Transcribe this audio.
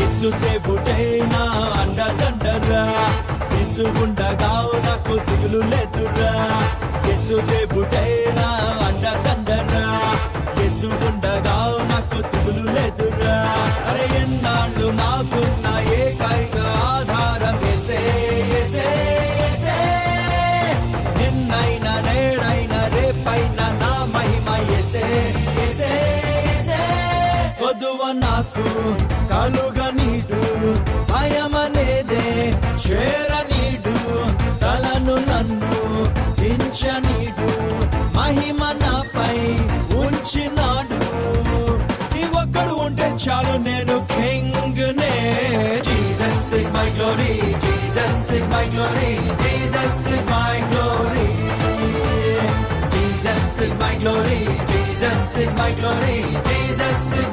యేసు దేవుడే నా అండదండరా, యేసు ఉండగా నాకు దిగులు లేదురా. యేసు దేవుడే నా అండదండరా, యేసు ఉండగా నాకు దిగులు లేదురా. అరే ఎన్నాళ్ళు నాకున్న ఏకైక ఆధారం యేసే, యేసే, యేసే. నిన్నైనా నేడైనా రేపైనా నా మహిమ యేసే, యేసే, యేసే. వధువ నాకు కలుగ నీడు, భయమనేదే చేరనీడు. తలను నన్ను దించనీడు, మహిమ నాపై ఉంచినాడు. ఈ ఒక్కడు ఉంటే చాలు నేను కింగ్ నే. Jesus is my glory, Jesus is my glory, Jesus is my glory. Jesus is my glory, Jesus is my glory, Jesus is